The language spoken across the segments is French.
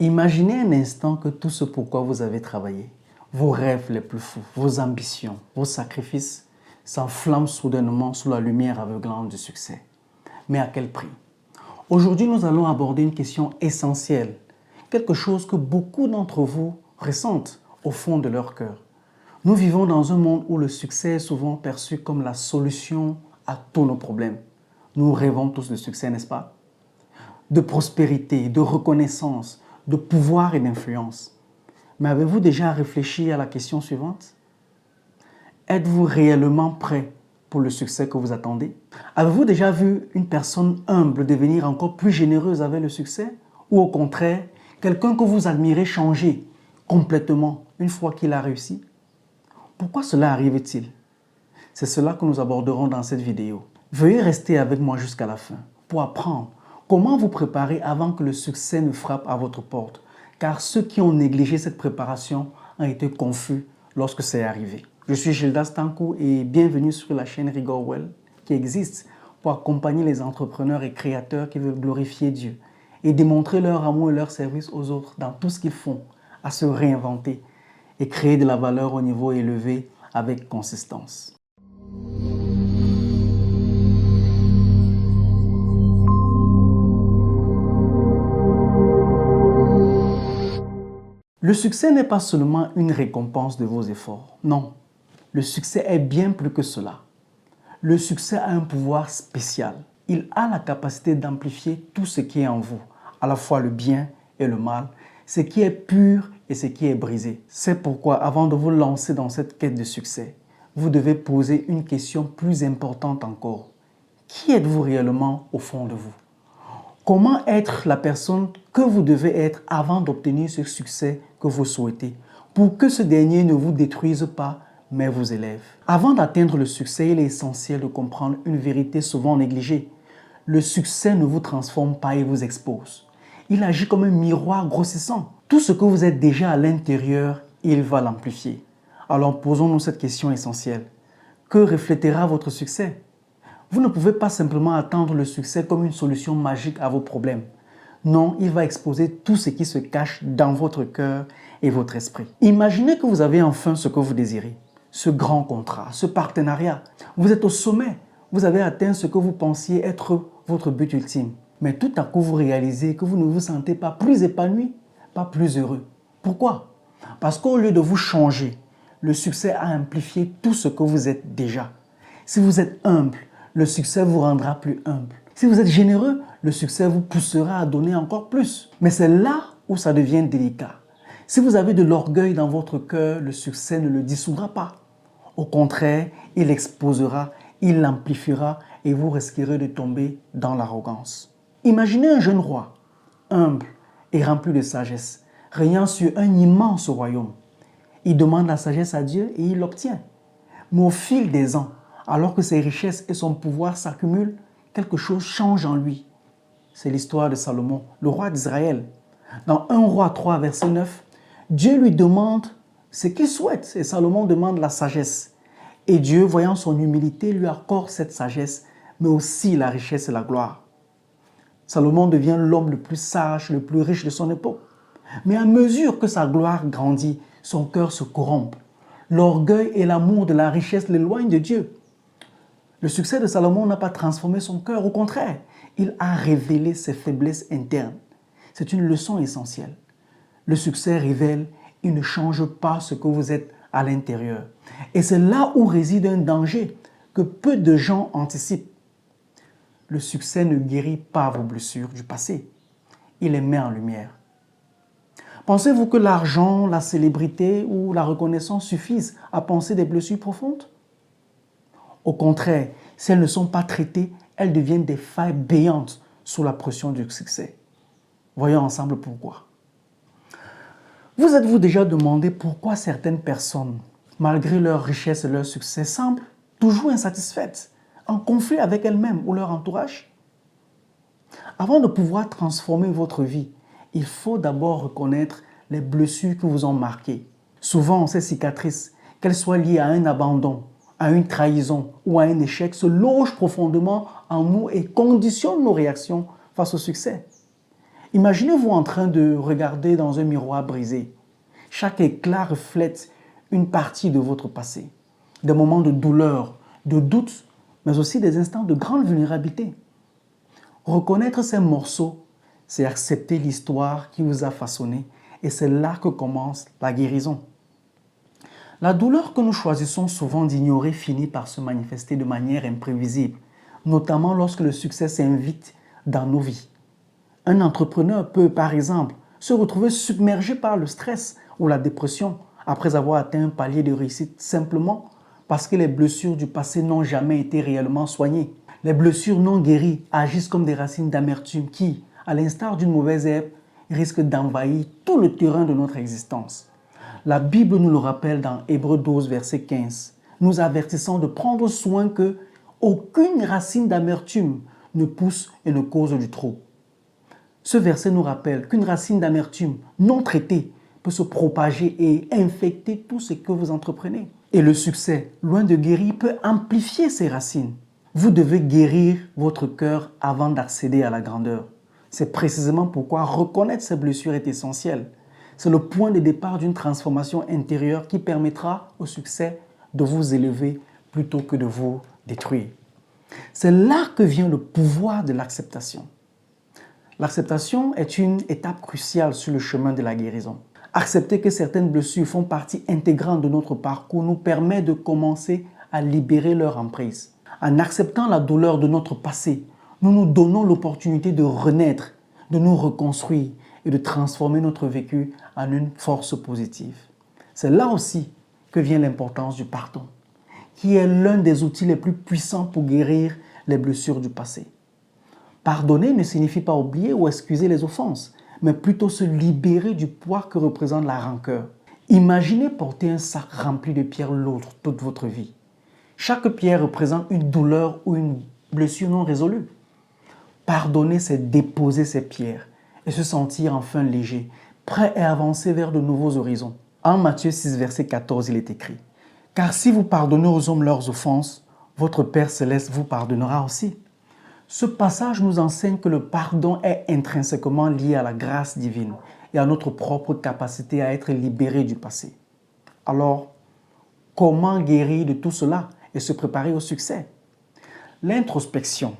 Imaginez un instant que tout ce pourquoi vous avez travaillé, vos rêves les plus fous, vos ambitions, vos sacrifices s'enflamment soudainement sous la lumière aveuglante du succès. Mais à quel prix? Aujourd'hui, nous allons aborder une question essentielle, quelque chose que beaucoup d'entre vous ressentent au fond de leur cœur. Nous vivons dans un monde où le succès est souvent perçu comme la solution à tous nos problèmes. Nous rêvons tous de succès, n'est-ce pas? De prospérité, de reconnaissance, de pouvoir et d'influence. Mais avez-vous déjà réfléchi à la question suivante? Êtes-vous réellement prêt pour le succès que vous attendez? Avez-vous déjà vu une personne humble devenir encore plus généreuse avec le succès? Ou au contraire, quelqu'un que vous admirez changer complètement une fois qu'il a réussi? Pourquoi cela arrive-t-il? C'est cela que nous aborderons dans cette vidéo. Veuillez rester avec moi jusqu'à la fin pour apprendre comment vous préparer avant que le succès ne frappe à votre porte, car ceux qui ont négligé cette préparation ont été confus lorsque c'est arrivé. Je suis Gildas Tankou et bienvenue sur la chaîne Rigorwell qui existe pour accompagner les entrepreneurs et créateurs qui veulent glorifier Dieu et démontrer leur amour et leur service aux autres dans tout ce qu'ils font, à se réinventer et créer de la valeur au niveau élevé avec consistance. Le succès n'est pas seulement une récompense de vos efforts. Non, le succès est bien plus que cela. Le succès a un pouvoir spécial. Il a la capacité d'amplifier tout ce qui est en vous, à la fois le bien et le mal, ce qui est pur et ce qui est brisé. C'est pourquoi, avant de vous lancer dans cette quête de succès, vous devez poser une question plus importante encore. Qui êtes-vous réellement au fond de vous? Comment être la personne que vous devez être avant d'obtenir ce succès que vous souhaitez, pour que ce dernier ne vous détruise pas, mais vous élève. Avant d'atteindre le succès, il est essentiel de comprendre une vérité souvent négligée. Le succès ne vous transforme pas et vous expose. Il agit comme un miroir grossissant. Tout ce que vous êtes déjà à l'intérieur, il va l'amplifier. Alors posons-nous cette question essentielle. Que reflétera votre succès? Vous ne pouvez pas simplement attendre le succès comme une solution magique à vos problèmes. Non, il va exposer tout ce qui se cache dans votre cœur et votre esprit. Imaginez que vous avez enfin ce que vous désirez. Ce grand contrat, ce partenariat. Vous êtes au sommet. Vous avez atteint ce que vous pensiez être votre but ultime. Mais tout à coup, vous réalisez que vous ne vous sentez pas plus épanoui, pas plus heureux. Pourquoi? Parce qu'au lieu de vous changer, le succès a amplifié tout ce que vous êtes déjà. Si vous êtes humble, le succès vous rendra plus humble. Si vous êtes généreux, le succès vous poussera à donner encore plus. Mais c'est là où ça devient délicat. Si vous avez de l'orgueil dans votre cœur, le succès ne le dissoudra pas. Au contraire, il l'exposera, il l'amplifiera et vous risquerez de tomber dans l'arrogance. Imaginez un jeune roi, humble et rempli de sagesse, régnant sur un immense royaume. Il demande la sagesse à Dieu et il l'obtient. Mais au fil des ans, alors que ses richesses et son pouvoir s'accumulent, quelque chose change en lui. C'est l'histoire de Salomon, le roi d'Israël. Dans 1 Roi 3, verset 9, Dieu lui demande ce qu'il souhaite et Salomon demande la sagesse. Et Dieu, voyant son humilité, lui accorde cette sagesse, mais aussi la richesse et la gloire. Salomon devient l'homme le plus sage, le plus riche de son époque. Mais à mesure que sa gloire grandit, son cœur se corrompt. L'orgueil et l'amour de la richesse l'éloignent de Dieu. Le succès de Salomon n'a pas transformé son cœur, au contraire, il a révélé ses faiblesses internes. C'est une leçon essentielle. Le succès révèle, il ne change pas ce que vous êtes à l'intérieur. Et c'est là où réside un danger que peu de gens anticipent. Le succès ne guérit pas vos blessures du passé, il les met en lumière. Pensez-vous que l'argent, la célébrité ou la reconnaissance suffisent à panser des blessures profondes? Au contraire, si elles ne sont pas traitées, elles deviennent des failles béantes sous la pression du succès. Voyons ensemble pourquoi. Vous êtes-vous déjà demandé pourquoi certaines personnes, malgré leur richesse et leur succès, semblent toujours insatisfaites, en conflit avec elles-mêmes ou leur entourage? Avant de pouvoir transformer votre vie, il faut d'abord reconnaître les blessures qui vous ont marqué. Souvent, ces cicatrices, qu'elles soient liées à un abandon, à une trahison ou à un échec, se logent profondément en nous et conditionnent nos réactions face au succès. Imaginez-vous en train de regarder dans un miroir brisé. Chaque éclat reflète une partie de votre passé. Des moments de douleur, de doute, mais aussi des instants de grande vulnérabilité. Reconnaître ces morceaux, c'est accepter l'histoire qui vous a façonné et c'est là que commence la guérison. La douleur que nous choisissons souvent d'ignorer finit par se manifester de manière imprévisible, notamment lorsque le succès s'invite dans nos vies. Un entrepreneur peut, par exemple, se retrouver submergé par le stress ou la dépression après avoir atteint un palier de réussite simplement parce que les blessures du passé n'ont jamais été réellement soignées. Les blessures non guéries agissent comme des racines d'amertume qui, à l'instar d'une mauvaise herbe, risquent d'envahir tout le terrain de notre existence. La Bible nous le rappelle dans Hébreux 12, verset 15, nous avertissant de prendre soin que aucune racine d'amertume ne pousse et ne cause du trouble. Ce verset nous rappelle qu'une racine d'amertume non traitée peut se propager et infecter tout ce que vous entreprenez. Et le succès, loin de guérir, peut amplifier ces racines. Vous devez guérir votre cœur avant d'accéder à la grandeur. C'est précisément pourquoi reconnaître ces blessures est essentiel. C'est le point de départ d'une transformation intérieure qui permettra au succès de vous élever plutôt que de vous détruire. C'est là que vient le pouvoir de l'acceptation. L'acceptation est une étape cruciale sur le chemin de la guérison. Accepter que certaines blessures font partie intégrante de notre parcours nous permet de commencer à libérer leur emprise. En acceptant la douleur de notre passé, nous nous donnons l'opportunité de renaître, de nous reconstruire et de transformer notre vécu en une force positive. C'est là aussi que vient l'importance du pardon, qui est l'un des outils les plus puissants pour guérir les blessures du passé. Pardonner ne signifie pas oublier ou excuser les offenses, mais plutôt se libérer du poids que représente la rancœur. Imaginez porter un sac rempli de pierres lourdes toute votre vie. Chaque pierre représente une douleur ou une blessure non résolue. Pardonner, c'est déposer ces pierres et se sentir enfin léger, prêt à avancer vers de nouveaux horizons. En Matthieu 6, verset 14, il est écrit « Car si vous pardonnez aux hommes leurs offenses, votre Père céleste vous pardonnera aussi. » Ce passage nous enseigne que le pardon est intrinsèquement lié à la grâce divine et à notre propre capacité à être libérés du passé. Alors, comment guérir de tout cela et se préparer au succès? L'introspection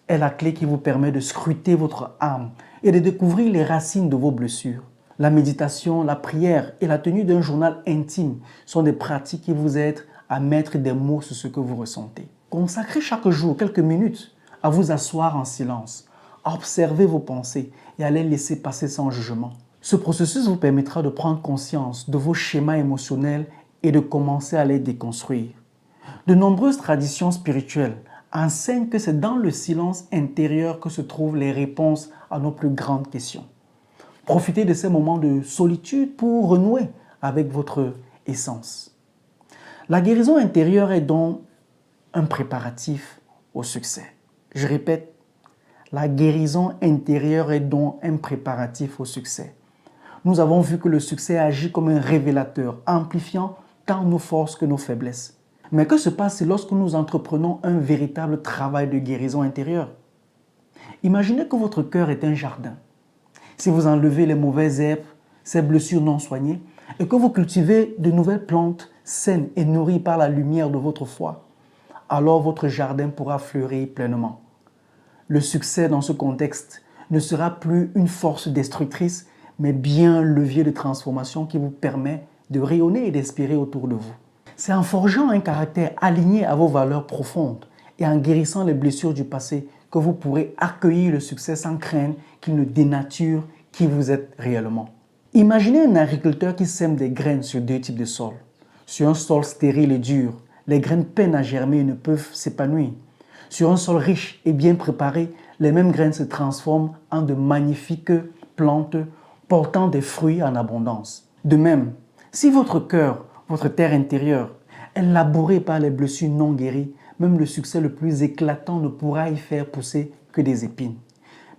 est la clé qui vous permet de scruter votre âme et de découvrir les racines de vos blessures. La méditation, la prière et la tenue d'un journal intime sont des pratiques qui vous aident à mettre des mots sur ce que vous ressentez. Consacrez chaque jour quelques minutes à vous asseoir en silence, à observer vos pensées et à les laisser passer sans jugement. Ce processus vous permettra de prendre conscience de vos schémas émotionnels et de commencer à les déconstruire. De nombreuses traditions spirituelles enseignent que c'est dans le silence intérieur que se trouvent les réponses à nos plus grandes questions. Profitez de ces moments de solitude pour renouer avec votre essence. La guérison intérieure est donc un préparatif au succès. Je répète, la guérison intérieure est donc un préparatif au succès. Nous avons vu que le succès agit comme un révélateur, amplifiant tant nos forces que nos faiblesses. Mais que se passe lorsque nous entreprenons un véritable travail de guérison intérieure? Imaginez que votre cœur est un jardin. Si vous enlevez les mauvaises herbes, ces blessures non soignées, et que vous cultivez de nouvelles plantes saines et nourries par la lumière de votre foi, alors votre jardin pourra fleurir pleinement. Le succès dans ce contexte ne sera plus une force destructrice, mais bien un levier de transformation qui vous permet de rayonner et d'inspirer autour de vous. C'est en forgeant un caractère aligné à vos valeurs profondes et en guérissant les blessures du passé que vous pourrez accueillir le succès sans craindre qu'il ne dénature qui vous êtes réellement. Imaginez un agriculteur qui sème des graines sur deux types de sols. Sur un sol stérile et dur, les graines peinent à germer et ne peuvent s'épanouir. Sur un sol riche et bien préparé, les mêmes graines se transforment en de magnifiques plantes portant des fruits en abondance. De même, si votre cœur, votre terre intérieure, est labourée par les blessures non guéries, même le succès le plus éclatant ne pourra y faire pousser que des épines.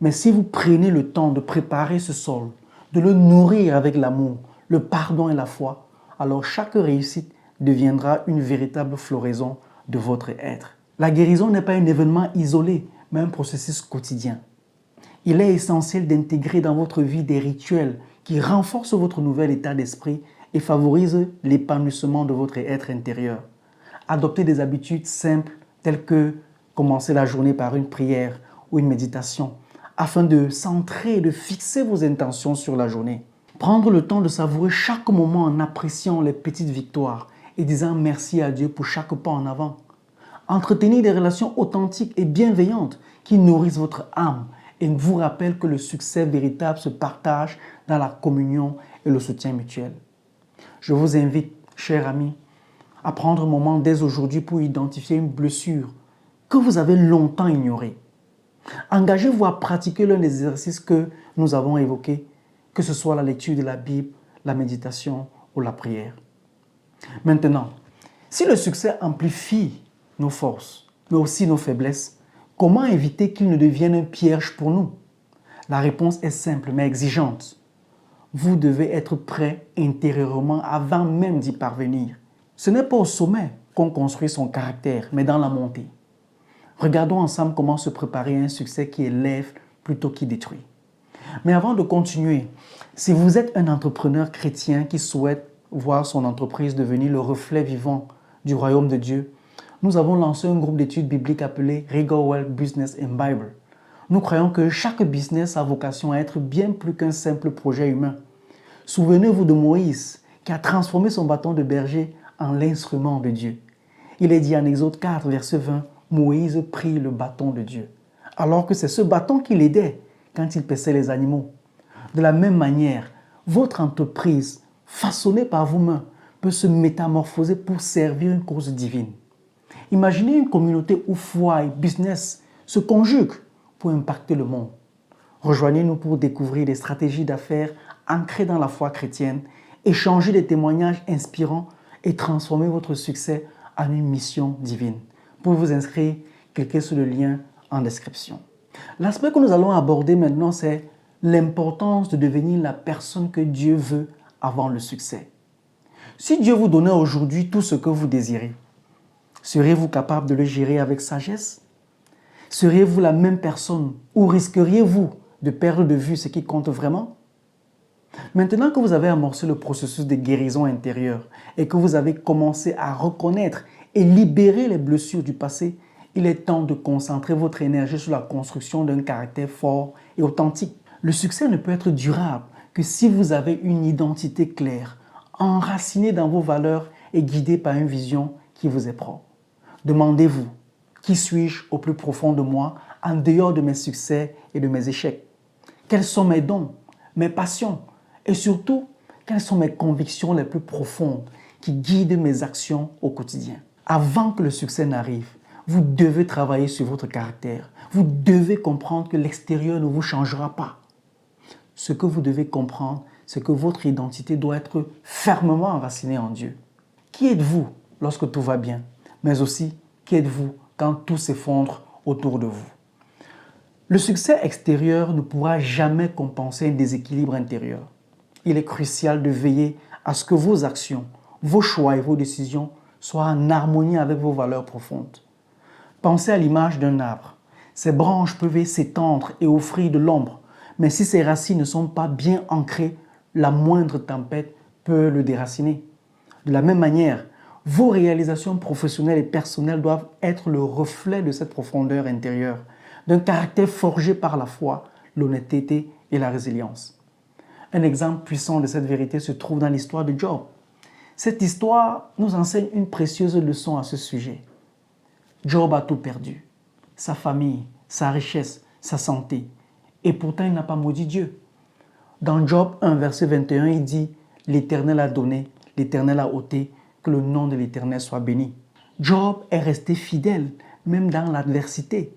Mais si vous prenez le temps de préparer ce sol, de le nourrir avec l'amour, le pardon et la foi, alors chaque réussite deviendra une véritable floraison de votre être. La guérison n'est pas un événement isolé, mais un processus quotidien. Il est essentiel d'intégrer dans votre vie des rituels qui renforcent votre nouvel état d'esprit et favorisent l'épanouissement de votre être intérieur. Adoptez des habitudes simples telles que commencer la journée par une prière ou une méditation afin de centrer et de fixer vos intentions sur la journée. Prendre le temps de savourer chaque moment en appréciant les petites victoires et disant merci à Dieu pour chaque pas en avant. Entretenir des relations authentiques et bienveillantes qui nourrissent votre âme et vous rappellent que le succès véritable se partage dans la communion et le soutien mutuel. Je vous invite, chers amis, à prendre un moment dès aujourd'hui pour identifier une blessure que vous avez longtemps ignorée. Engagez-vous à pratiquer l'un des exercices que nous avons évoqués, que ce soit la lecture de la Bible, la méditation ou la prière. Maintenant, si le succès amplifie nos forces, mais aussi nos faiblesses, comment éviter qu'il ne devienne un piège pour nous? La réponse est simple mais exigeante. Vous devez être prêt intérieurement avant même d'y parvenir. Ce n'est pas au sommet qu'on construit son caractère, mais dans la montée. Regardons ensemble comment se préparer à un succès qui élève plutôt qu'il détruit. Mais avant de continuer, si vous êtes un entrepreneur chrétien qui souhaite voir son entreprise devenir le reflet vivant du royaume de Dieu, nous avons lancé un groupe d'études bibliques appelé Regal Wealth Business and Bible. Nous croyons que chaque business a vocation à être bien plus qu'un simple projet humain. Souvenez-vous de Moïse qui a transformé son bâton de berger en l'instrument de Dieu. Il est dit en Exode 4, verset 20, Moïse prit le bâton de Dieu, alors que c'est ce bâton qui l'aidait quand il paissait les animaux. De la même manière, votre entreprise, façonnée par vos mains, peut se métamorphoser pour servir une cause divine. Imaginez une communauté où foi et business se conjuguent pour impacter le monde. Rejoignez-nous pour découvrir des stratégies d'affaires ancrées dans la foi chrétienne, échanger des témoignages inspirants et transformer votre succès en une mission divine. Pour vous inscrire, cliquez sur le lien en description. L'aspect que nous allons aborder maintenant, c'est l'importance de devenir la personne que Dieu veut avant le succès. Si Dieu vous donnait aujourd'hui tout ce que vous désirez, serez-vous capable de le gérer avec sagesse? Seriez-vous la même personne ou risqueriez-vous de perdre de vue ce qui compte vraiment? Maintenant que vous avez amorcé le processus de guérison intérieure et que vous avez commencé à reconnaître et libérer les blessures du passé, il est temps de concentrer votre énergie sur la construction d'un caractère fort et authentique. Le succès ne peut être durable que si vous avez une identité claire, enracinée dans vos valeurs et guidée par une vision qui vous est propre. Demandez-vous, qui suis-je au plus profond de moi, en dehors de mes succès et de mes échecs? Quels sont mes dons, mes passions et surtout, quelles sont mes convictions les plus profondes qui guident mes actions au quotidien? Avant que le succès n'arrive, vous devez travailler sur votre caractère. Vous devez comprendre que l'extérieur ne vous changera pas. Ce que vous devez comprendre, c'est que votre identité doit être fermement enracinée en Dieu. Qui êtes-vous lorsque tout va bien? Mais aussi, qui êtes-vous quand tout s'effondre autour de vous? Le succès extérieur ne pourra jamais compenser un déséquilibre intérieur. Il est crucial de veiller à ce que vos actions, vos choix et vos décisions soient en harmonie avec vos valeurs profondes. Pensez à l'image d'un arbre. Ses branches peuvent s'étendre et offrir de l'ombre, mais si ses racines ne sont pas bien ancrées, la moindre tempête peut le déraciner. De la même manière, vos réalisations professionnelles et personnelles doivent être le reflet de cette profondeur intérieure, d'un caractère forgé par la foi, l'honnêteté et la résilience. Un exemple puissant de cette vérité se trouve dans l'histoire de Job. Cette histoire nous enseigne une précieuse leçon à ce sujet. Job a tout perdu, sa famille, sa richesse, sa santé, et pourtant il n'a pas maudit Dieu. Dans Job 1, verset 21, il dit « L'Éternel a donné, l'Éternel a ôté, que le nom de l'Éternel soit béni. » Job est resté fidèle, même dans l'adversité.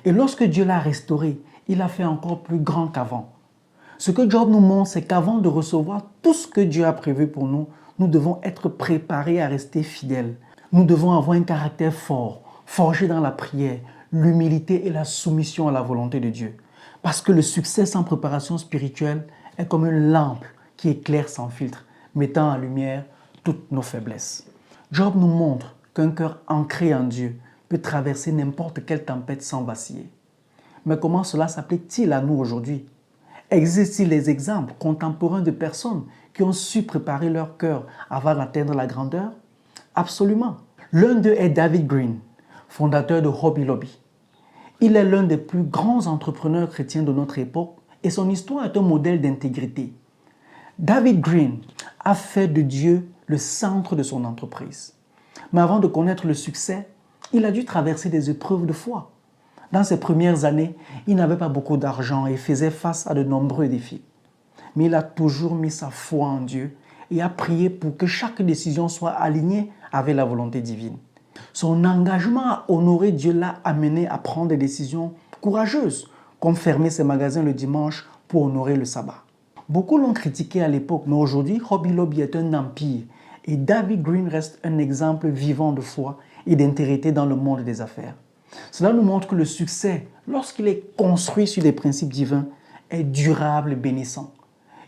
Et lorsque Dieu l'a restauré, il a fait encore plus grand qu'avant. Ce que Job nous montre, c'est qu'avant de recevoir tout ce que Dieu a prévu pour nous, nous devons être préparés à rester fidèles. Nous devons avoir un caractère fort, forgé dans la prière, l'humilité et la soumission à la volonté de Dieu. Parce que le succès sans préparation spirituelle est comme une lampe qui éclaire sans filtre, mettant en lumière toutes nos faiblesses. Job nous montre qu'un cœur ancré en Dieu peut traverser n'importe quelle tempête sans vaciller. Mais comment cela s'applique-t-il à nous aujourd'hui? Existent-ils des exemples contemporains de personnes qui ont su préparer leur cœur avant d'atteindre la grandeur? Absolument. L'un d'eux est David Green, fondateur de Hobby Lobby. Il est l'un des plus grands entrepreneurs chrétiens de notre époque et son histoire est un modèle d'intégrité. David Green a fait de Dieu le centre de son entreprise. Mais avant de connaître le succès, il a dû traverser des épreuves de foi. Dans ses premières années, il n'avait pas beaucoup d'argent et faisait face à de nombreux défis. Mais il a toujours mis sa foi en Dieu et a prié pour que chaque décision soit alignée avec la volonté divine. Son engagement à honorer Dieu l'a amené à prendre des décisions courageuses, comme fermer ses magasins le dimanche pour honorer le sabbat. Beaucoup l'ont critiqué à l'époque, mais aujourd'hui, Hobby Lobby est un empire et David Green reste un exemple vivant de foi et d'intégrité dans le monde des affaires. Cela nous montre que le succès, lorsqu'il est construit sur des principes divins, est durable et bénissant.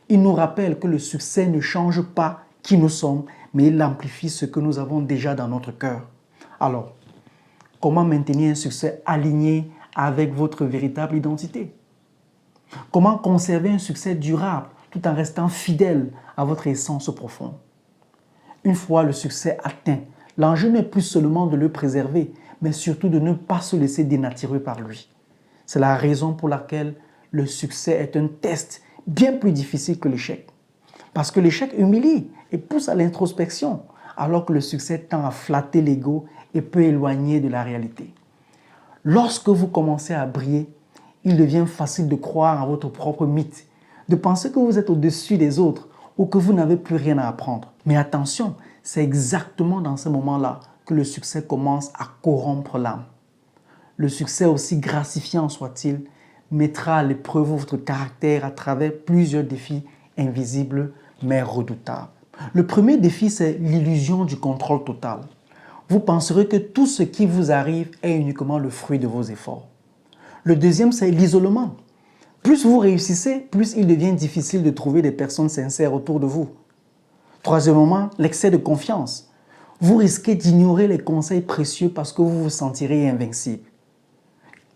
Il nous rappelle que le succès ne change pas qui nous sommes, mais il amplifie ce que nous avons déjà dans notre cœur. Alors, comment maintenir un succès aligné avec votre véritable identité? Comment conserver un succès durable tout en restant fidèle à votre essence profonde? Une fois le succès atteint, l'enjeu n'est plus seulement de le préserver, mais surtout de ne pas se laisser dénaturer par lui. C'est la raison pour laquelle le succès est un test bien plus difficile que l'échec. Parce que l'échec humilie et pousse à l'introspection, alors que le succès tend à flatter l'ego et peut éloigner de la réalité. Lorsque vous commencez à briller, il devient facile de croire en votre propre mythe, de penser que vous êtes au-dessus des autres ou que vous n'avez plus rien à apprendre. Mais attention, c'est exactement dans ce moment-là que le succès commence à corrompre l'âme. Le succès, aussi gratifiant soit-il, mettra à l'épreuve votre caractère à travers plusieurs défis invisibles mais redoutables. Le premier défi, c'est l'illusion du contrôle total. Vous penserez que tout ce qui vous arrive est uniquement le fruit de vos efforts. Le deuxième, c'est l'isolement. Plus vous réussissez, plus il devient difficile de trouver des personnes sincères autour de vous. Troisièmement, l'excès de confiance. Vous risquez d'ignorer les conseils précieux parce que vous vous sentirez invincible.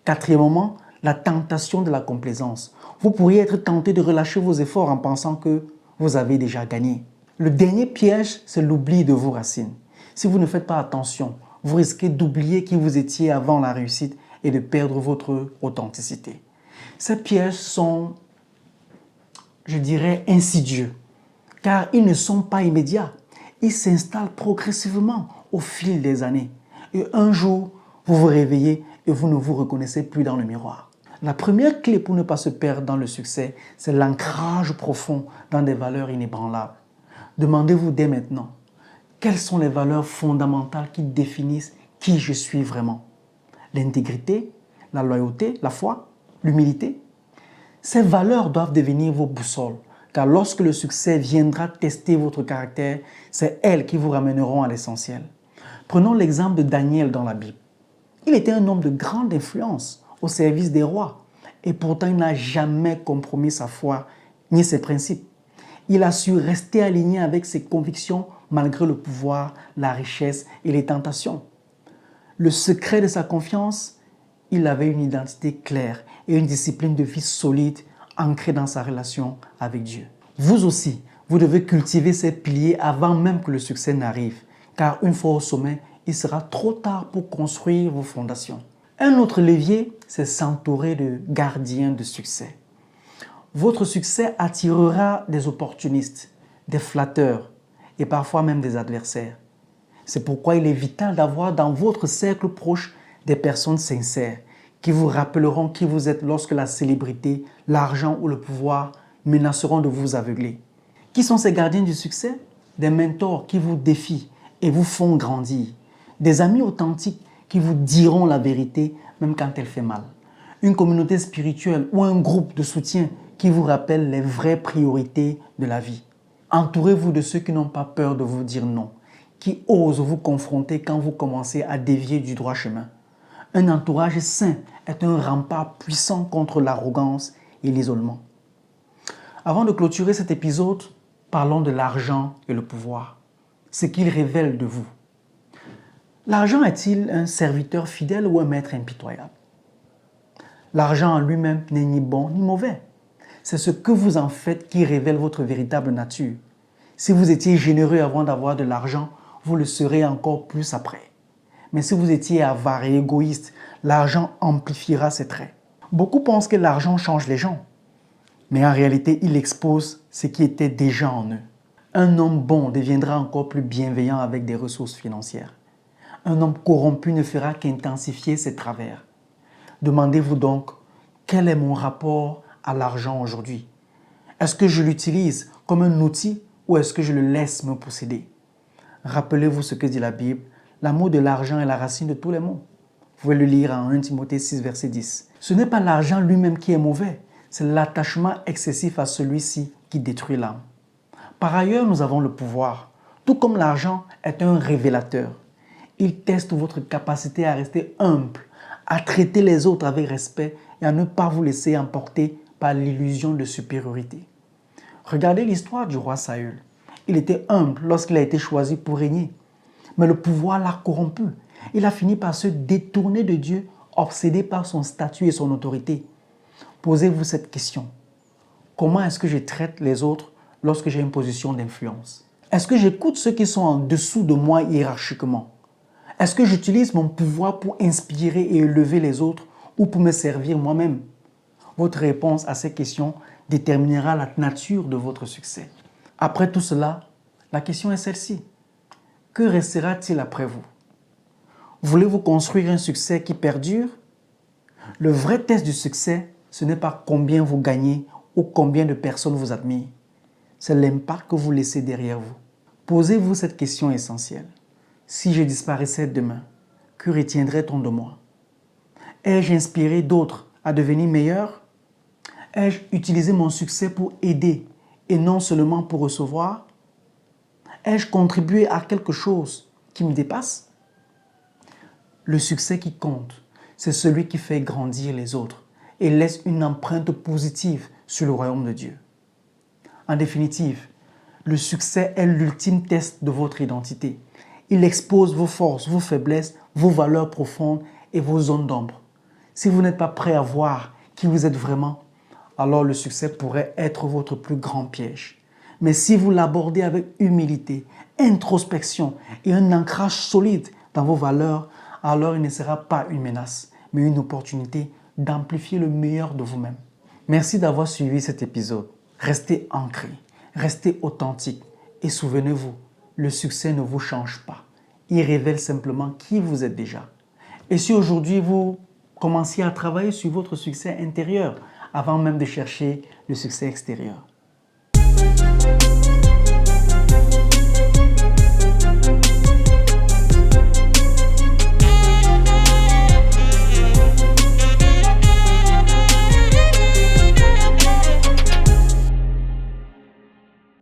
Quatrièmement, la tentation de la complaisance. Vous pourriez être tenté de relâcher vos efforts en pensant que vous avez déjà gagné. Le dernier piège, c'est l'oubli de vos racines. Si vous ne faites pas attention, vous risquez d'oublier qui vous étiez avant la réussite et de perdre votre authenticité. Ces pièges sont, je dirais, insidieux, car ils ne sont pas immédiats. Ils s'installent progressivement au fil des années. Et un jour, vous vous réveillez et vous ne vous reconnaissez plus dans le miroir. La première clé pour ne pas se perdre dans le succès, c'est l'ancrage profond dans des valeurs inébranlables. Demandez-vous dès maintenant, quelles sont les valeurs fondamentales qui définissent qui je suis vraiment? L'intégrité, la loyauté, la foi, l'humilité. Ces valeurs doivent devenir vos boussoles, car lorsque le succès viendra tester votre caractère, c'est elles qui vous ramèneront à l'essentiel. Prenons l'exemple de Daniel dans la Bible. Il était un homme de grande influence au service des rois, et pourtant il n'a jamais compromis sa foi ni ses principes. Il a su rester aligné avec ses convictions malgré le pouvoir, la richesse et les tentations. Le secret de sa confiance, il avait une identité claire et une discipline de vie solide ancrée dans sa relation avec Dieu. Vous aussi, vous devez cultiver ces piliers avant même que le succès n'arrive, car une fois au sommet, il sera trop tard pour construire vos fondations. Un autre levier, c'est s'entourer de gardiens de succès. Votre succès attirera des opportunistes, des flatteurs et parfois même des adversaires. C'est pourquoi il est vital d'avoir dans votre cercle proche des personnes sincères qui vous rappelleront qui vous êtes lorsque la célébrité, l'argent ou le pouvoir menaceront de vous aveugler. Qui sont ces gardiens du succès? Des mentors qui vous défient et vous font grandir. Des amis authentiques qui vous diront la vérité même quand elle fait mal. Une communauté spirituelle ou un groupe de soutien qui vous rappelle les vraies priorités de la vie. Entourez-vous de ceux qui n'ont pas peur de vous dire non, qui osent vous confronter quand vous commencez à dévier du droit chemin. Un entourage sain est un rempart puissant contre l'arrogance et l'isolement. Avant de clôturer cet épisode, parlons de l'argent et le pouvoir, ce qu'il révèle de vous. L'argent est-il un serviteur fidèle ou un maître impitoyable? L'argent en lui-même n'est ni bon ni mauvais. C'est ce que vous en faites qui révèle votre véritable nature. Si vous étiez généreux avant d'avoir de l'argent, vous le serez encore plus après. Mais si vous étiez avare et égoïste, l'argent amplifiera ses traits. Beaucoup pensent que l'argent change les gens. Mais en réalité, il expose ce qui était déjà en eux. Un homme bon deviendra encore plus bienveillant avec des ressources financières. Un homme corrompu ne fera qu'intensifier ses travers. Demandez-vous donc, quel est mon rapport à l'argent aujourd'hui? Est-ce que je l'utilise comme un outil ou est-ce que je le laisse me posséder? Rappelez-vous ce que dit la Bible, l'amour de l'argent est la racine de tous les maux. Vous pouvez le lire en 1 Timothée 6, verset 10. Ce n'est pas l'argent lui-même qui est mauvais, c'est l'attachement excessif à celui-ci qui détruit l'âme. Par ailleurs, nous avons le pouvoir. Tout comme l'argent est un révélateur. Il teste votre capacité à rester humble, à traiter les autres avec respect et à ne pas vous laisser emporter par l'illusion de supériorité. Regardez l'histoire du roi Saül. Il était humble lorsqu'il a été choisi pour régner. Mais le pouvoir l'a corrompu. Il a fini par se détourner de Dieu, obsédé par son statut et son autorité. Posez-vous cette question. Comment est-ce que je traite les autres lorsque j'ai une position d'influence? Est-ce que j'écoute ceux qui sont en dessous de moi hiérarchiquement? Est-ce que j'utilise mon pouvoir pour inspirer et élever les autres ou pour me servir moi-même? Votre réponse à ces questions déterminera la nature de votre succès. Après tout cela, la question est celle-ci. Que restera-t-il après vous? Voulez-vous construire un succès qui perdure? Le vrai test du succès, ce n'est pas combien vous gagnez ou combien de personnes vous admirent. C'est l'impact que vous laissez derrière vous. Posez-vous cette question essentielle. Si je disparaissais demain, que retiendrait-on de moi? Ai-je inspiré d'autres à devenir meilleurs? Ai-je utilisé mon succès pour aider et non seulement pour recevoir? Ai-je contribué à quelque chose qui me dépasse? Le succès qui compte, c'est celui qui fait grandir les autres et laisse une empreinte positive sur le royaume de Dieu. En définitive, le succès est l'ultime test de votre identité. Il expose vos forces, vos faiblesses, vos valeurs profondes et vos zones d'ombre. Si vous n'êtes pas prêt à voir qui vous êtes vraiment, alors le succès pourrait être votre plus grand piège. Mais si vous l'abordez avec humilité, introspection et un ancrage solide dans vos valeurs, alors il ne sera pas une menace, mais une opportunité d'amplifier le meilleur de vous-même. Merci d'avoir suivi cet épisode. Restez ancré, restez authentique et souvenez-vous, le succès ne vous change pas. Il révèle simplement qui vous êtes déjà. Et si aujourd'hui vous commenciez à travailler sur votre succès intérieur avant même de chercher le succès extérieur.